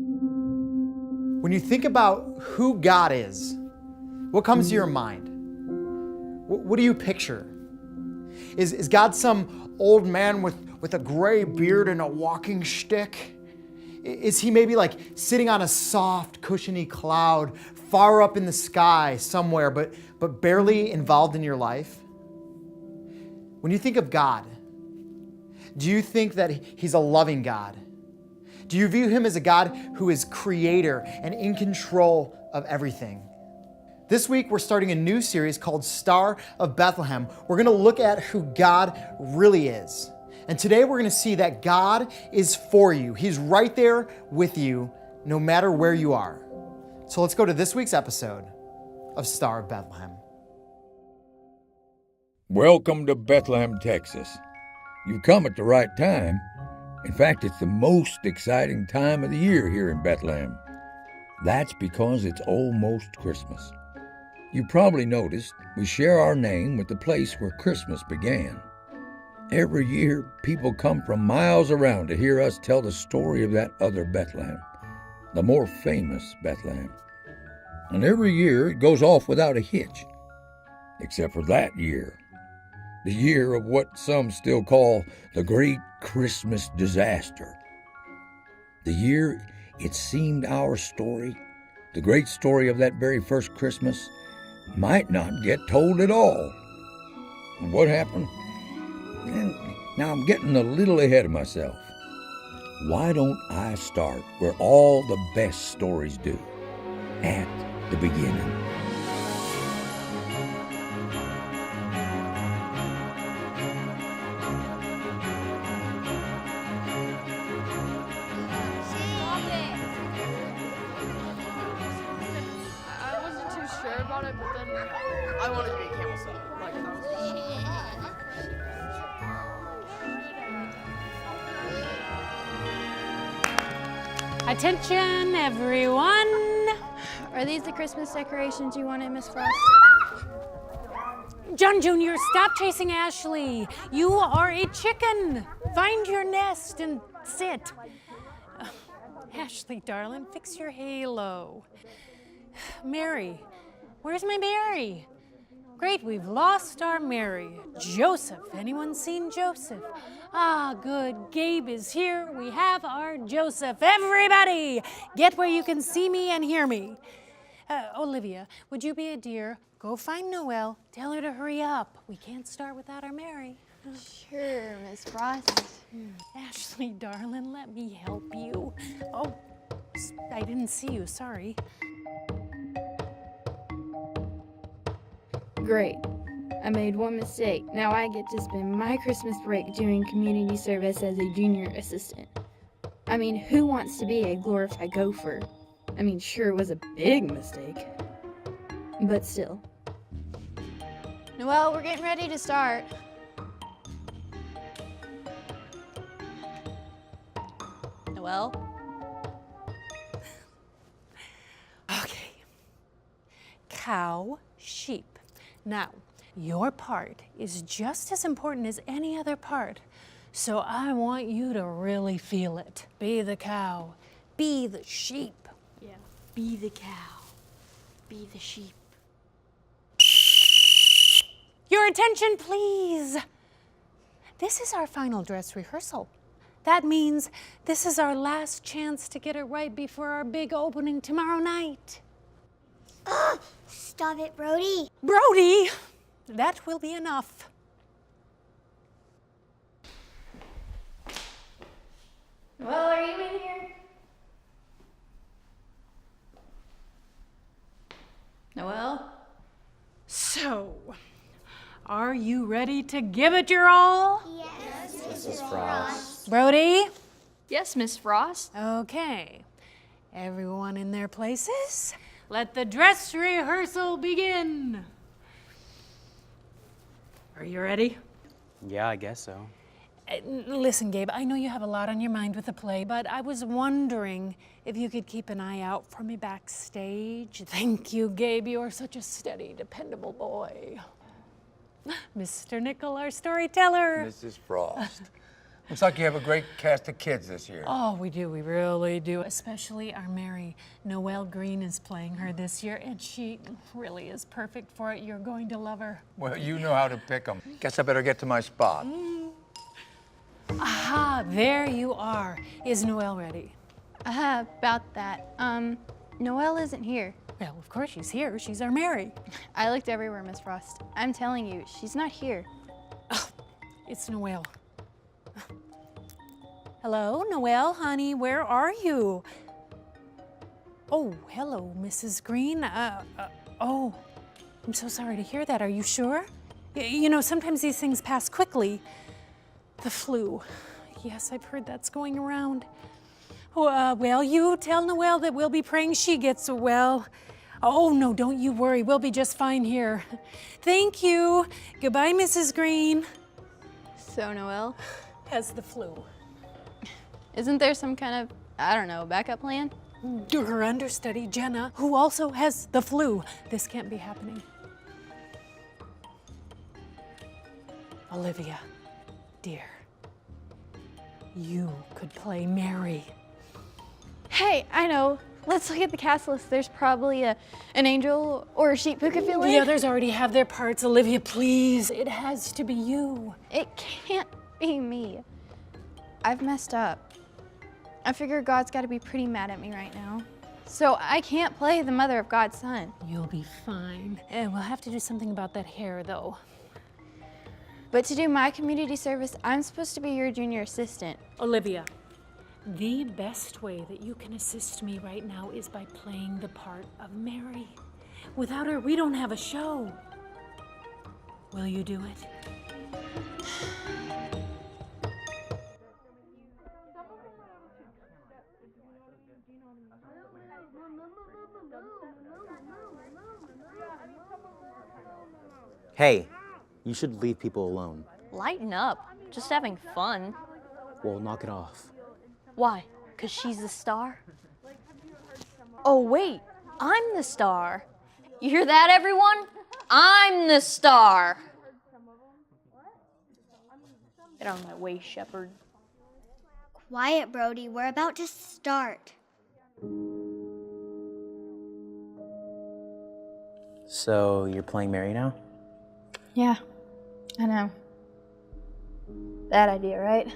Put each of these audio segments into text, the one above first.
When you think about who God is, what comes to your mind? What do you picture? Is God some old man with a gray beard and a walking stick? Is he maybe like sitting on a soft, cushiony cloud far up in the sky somewhere, but barely involved in your life? When you think of God, do you think that he's a loving God? Do you view him as a God who is creator and in control of everything? This week, we're starting a new series called Star of Bethlehem. We're going to look at who God really is. And today, we're going to see that God is for you. He's right there with you, no matter where you are. So let's go to this week's episode of Star of Bethlehem. Welcome to Bethlehem, Texas. You've come at the right time. In fact, it's the most exciting time of the year here in Bethlehem. That's because it's almost Christmas. You probably noticed we share our name with the place where Christmas began. Every year, people come from miles around to hear us tell the story of that other Bethlehem, the more famous Bethlehem. And every year, it goes off without a hitch, except for that year. The year of what some still call the Great Christmas Disaster. The year it seemed our story, the great story of that very first Christmas, might not get told at all. What happened? And now I'm getting a little ahead of myself. Why don't I start where all the best stories do? At the beginning. I wanted to be a camel so like that was Attention, everyone! Are these the Christmas decorations you wanted, Miss Frost? John Jr., stop chasing Ashley. You are a chicken. Find your nest and sit. Ashley, darling, fix your halo. Mary, where's my Mary? Great, we've lost our Mary. Joseph, anyone seen Joseph? Ah, good, Gabe is here. We have our Joseph. Everybody, get where you can see me and hear me. Olivia, would you be a dear? Go find Noelle. Tell her to hurry up. We can't start without our Mary. Sure, Miss Frost. Ashley, darling, let me help you. Oh, I didn't see you, sorry. Great. I made one mistake. Now I get to spend my Christmas break doing community service as a junior assistant. I mean, who wants to be a glorified gopher? I mean, sure, it was a big mistake. But still. Noelle, we're getting ready to start. Noelle? Okay. Cow, sheep. Now, your part is just as important as any other part, so I want you to really feel it. Be the cow, be the sheep. Yeah. Be the cow, be the sheep. Your attention, please. This is our final dress rehearsal. That means this is our last chance to get it right before our big opening tomorrow night. Stop it, Brody. Brody, that will be enough. Well, are you in here? Noelle? So, are you ready to give it your all? Yes, Mrs. Frost. Brody? Yes, Miss Frost. Okay. Everyone in their places? Let the dress rehearsal begin. Are you ready? Yeah, I guess so. Listen, Gabe, I know you have a lot on your mind with the play, but I was wondering if you could keep an eye out for me backstage. Thank you, Gabe. You are such a steady, dependable boy. Mr. Nickel, our storyteller. Mrs. Frost, Looks like you have a great cast of kids this year. Oh, we do. We really do. Especially our Mary. Noelle Green is playing her this year, and she really is perfect for it. You're going to love her. Well, you know how to pick them. Guess I better get to my spot. Aha, there you are. Is Noelle ready? About that. Noelle isn't here. Well, of course she's here. She's our Mary. I looked everywhere, Miss Frost. I'm telling you, she's not here. It's Noelle. Hello, Noelle, honey, where are you? Oh, hello, Mrs. Green. Oh, I'm so sorry to hear that. Are you sure? You know, sometimes these things pass quickly. The flu. Yes, I've heard that's going around. Well, you tell Noelle that we'll be praying she gets well. Oh, no, don't you worry. We'll be just fine here. Thank you. Goodbye, Mrs. Green. So, Noelle, Has the flu. isn't there some kind of, I don't know, backup plan? Her understudy, Jenna, who also has the flu. This can't be happening. Olivia, dear, you could play Mary. Hey, I know. Let's look at the cast list. There's probably an angel or a sheep who could fill in. The others already have their parts. Olivia, please, it has to be you. It can't be me. I've messed up. I figure God's got to be pretty mad at me right now. So I can't play the mother of God's son. You'll be fine. We'll have to do something about that hair, though. But to do my community service, I'm supposed to be your junior assistant. Olivia, the best way that you can assist me right now is by playing the part of Mary. Without her, we don't have a show. Will you do it? Hey, you should leave people alone. Lighten up. Just having fun. Well, knock it off. Why? 'Cause she's the star? Oh, wait. I'm the star. You hear that, everyone? I'm the star. Get out of my way, Shepherd. Quiet, Brody. We're about to start. So, you're playing Mary now? Yeah, I know. Bad idea, right?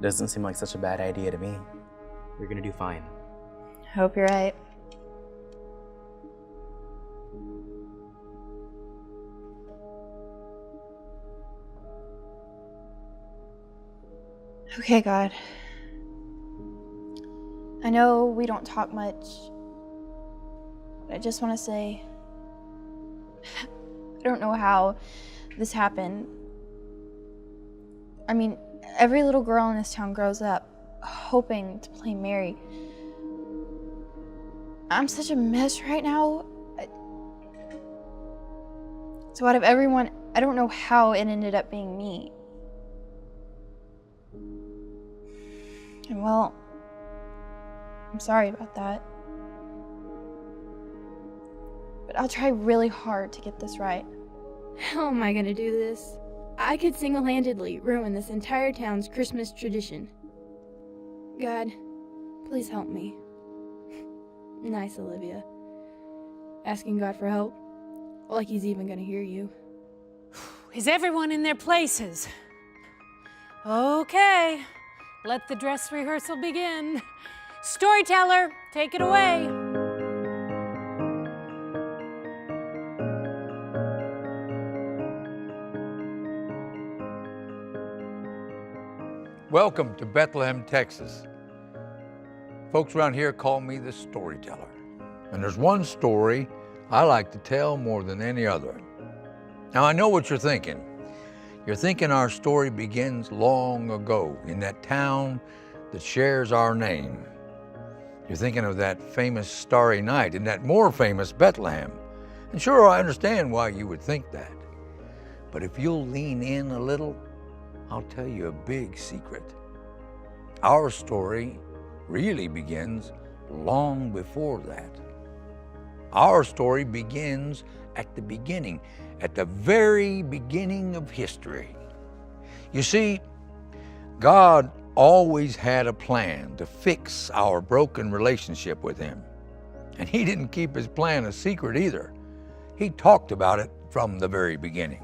Doesn't seem like such a bad idea to me. You're gonna do fine. Hope you're right. Okay, God. I know we don't talk much, but I just want to say, I don't know how this happened. I mean, every little girl in this town grows up hoping to play Mary. I'm such a mess right now. So out of everyone, I don't know how it ended up being me. And well, I'm sorry about that. But I'll try really hard to get this right. How am I gonna do this? I could single-handedly ruin this entire town's Christmas tradition. God, please help me. Nice, Olivia. Asking God for help, like he's even gonna hear you. Is everyone in their places? Okay, let the dress rehearsal begin. Storyteller, take it away. Welcome to Bethlehem, Texas. Folks around here call me the Storyteller. And there's one story I like to tell more than any other. Now, I know what you're thinking. You're thinking our story begins long ago in that town that shares our name. You're thinking of that famous starry night in that more famous Bethlehem. And sure, I understand why you would think that. But if you'll lean in a little, I'll tell you a big secret. Our story really begins long before that. Our story begins at the beginning, at the very beginning of history. You see, God always had a plan to fix our broken relationship with Him. And He didn't keep His plan a secret either. He talked about it from the very beginning.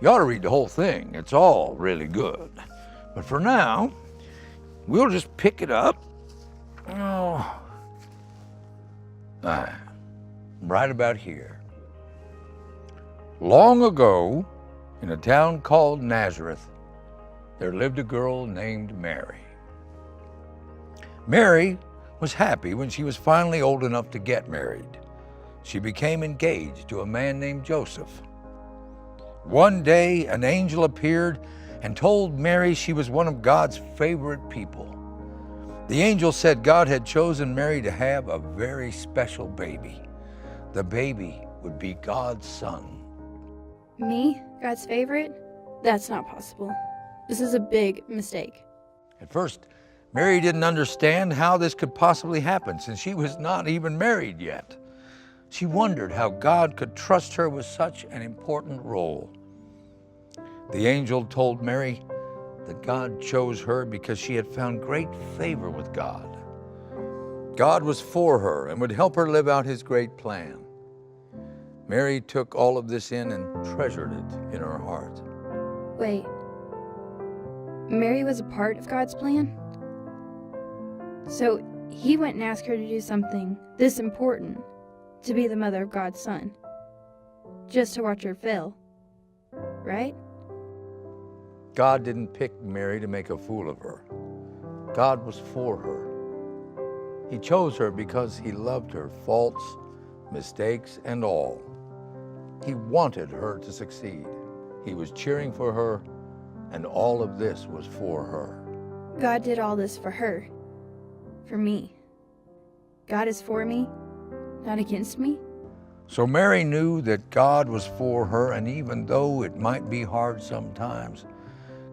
You ought to read the whole thing. It's all really good. But for now, we'll just pick it up. Right about here. Long ago, in a town called Nazareth, there lived a girl named Mary. Mary was happy when she was finally old enough to get married. She became engaged to a man named Joseph. One day, an angel appeared and told Mary she was one of God's favorite people. The angel said God had chosen Mary to have a very special baby. The baby would be God's son. Me? God's favorite? That's not possible. This is a big mistake. At first, Mary didn't understand how this could possibly happen since she was not even married yet. She wondered how God could trust her with such an important role. The angel told Mary that God chose her because she had found great favor with God. God was for her and would help her live out His great plan. Mary took all of this in and treasured it in her heart. Wait. Mary was a part of God's plan? So He went and asked her to do something this important, to be the mother of God's son, just to watch her fail, right? God didn't pick Mary to make a fool of her. God was for her. He chose her because He loved her, faults, mistakes, and all. He wanted her to succeed. He was cheering for her, and all of this was for her. God did all this for her, for me. God is for me, not against me. So Mary knew that God was for her, and even though it might be hard sometimes,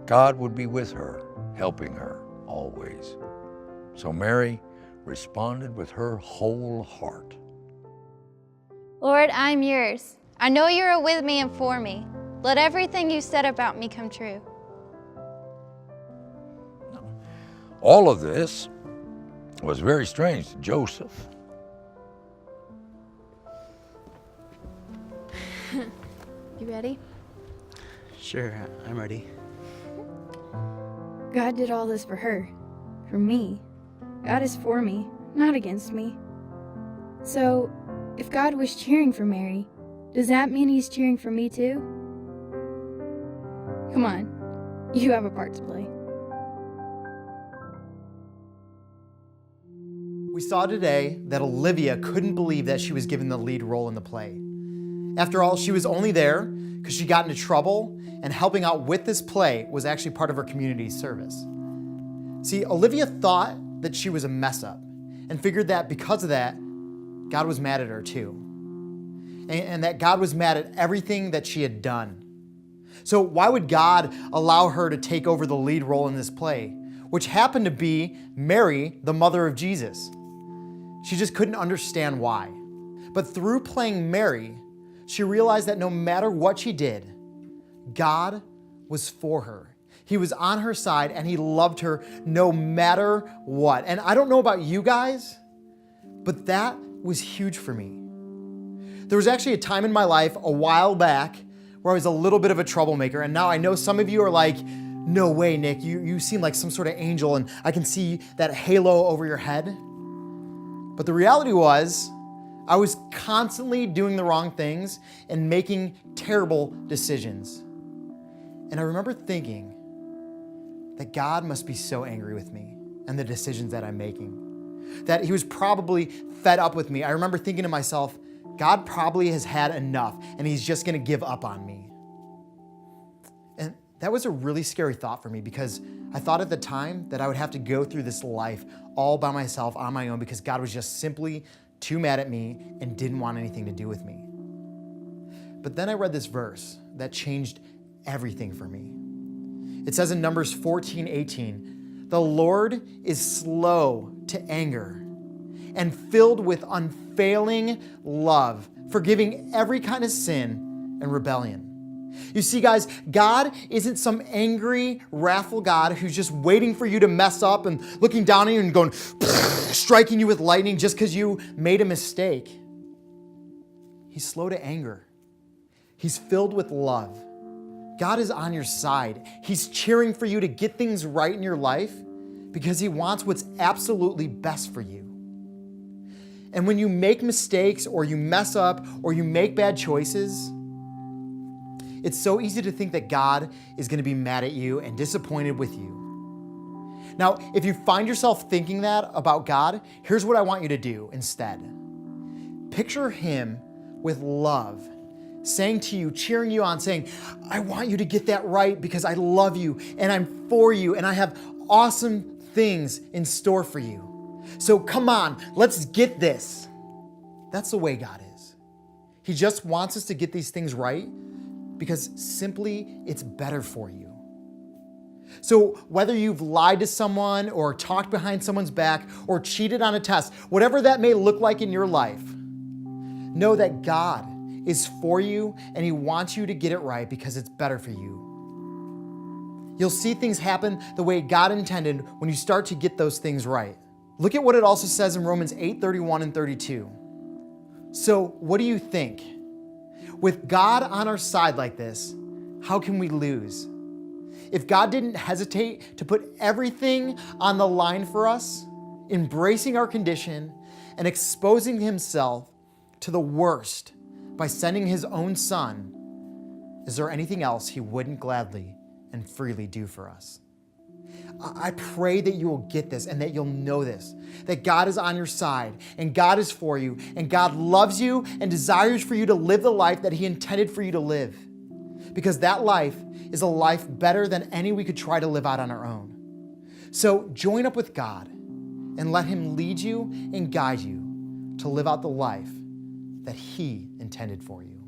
God would be with her, helping her always. So Mary responded with her whole heart. Lord, I'm yours. I know you are with me and for me. Let everything you said about me come true. All of this was very strange to Joseph. You ready? Sure, I'm ready. God did all this for her, for me. God is for me, not against me. So, if God was cheering for Mary, does that mean He's cheering for me too? Come on, you have a part to play. We saw today that Olivia couldn't believe that she was given the lead role in the play. After all, she was only there because she got into trouble, and helping out with this play was actually part of her community service. See, Olivia thought that she was a mess up and figured that because of that, God was mad at her too. And that God was mad at everything that she had done. So why would God allow her to take over the lead role in this play, which happened to be Mary, the mother of Jesus? She just couldn't understand why. But through playing Mary, she realized that no matter what she did, God was for her. He was on her side and He loved her no matter what. And I don't know about you guys, but that was huge for me. There was actually a time in my life a while back where I was a little bit of a troublemaker. And now I know some of you are like, no way, Nick, you seem like some sort of angel and I can see that halo over your head. But the reality was, I was constantly doing the wrong things and making terrible decisions. And I remember thinking that God must be so angry with me and the decisions that I'm making, that He was probably fed up with me. I remember thinking to myself, God probably has had enough and He's just gonna give up on me. And that was a really scary thought for me because I thought at the time that I would have to go through this life all by myself on my own because God was just simply too mad at me and didn't want anything to do with me. But then I read this verse that changed everything for me. It says in Numbers 14:18, the Lord is slow to anger and filled with unfailing love, forgiving every kind of sin and rebellion. You see, guys, God isn't some angry, wrathful God who's just waiting for you to mess up and looking down on you and going, striking you with lightning just because you made a mistake. He's slow to anger. He's filled with love. God is on your side. He's cheering for you to get things right in your life because he wants what's absolutely best for you. And when you make mistakes or you mess up or you make bad choices, it's so easy to think that God is going to be mad at you and disappointed with you. Now, if you find yourself thinking that about God, here's what I want you to do instead. Picture him with love, saying to you, cheering you on, saying, I want you to get that right because I love you and I'm for you and I have awesome things in store for you. So come on, let's get this. That's the way God is. He just wants us to get these things right because simply it's better for you. So whether you've lied to someone or talked behind someone's back or cheated on a test, whatever that may look like in your life, know that God is for you and he wants you to get it right because it's better for you. You'll see things happen the way God intended when you start to get those things right. Look at what it also says in Romans 8:31 and 32. So what do you think? With God on our side like this, how can we lose? If God didn't hesitate to put everything on the line for us, embracing our condition and exposing himself to the worst by sending his own son, is there anything else he wouldn't gladly and freely do for us? I pray that you will get this and that you'll know this, that God is on your side and God is for you and God loves you and desires for you to live the life that he intended for you to live. Because that life is a life better than any we could try to live out on our own. So join up with God and let him lead you and guide you to live out the life that he intended for you.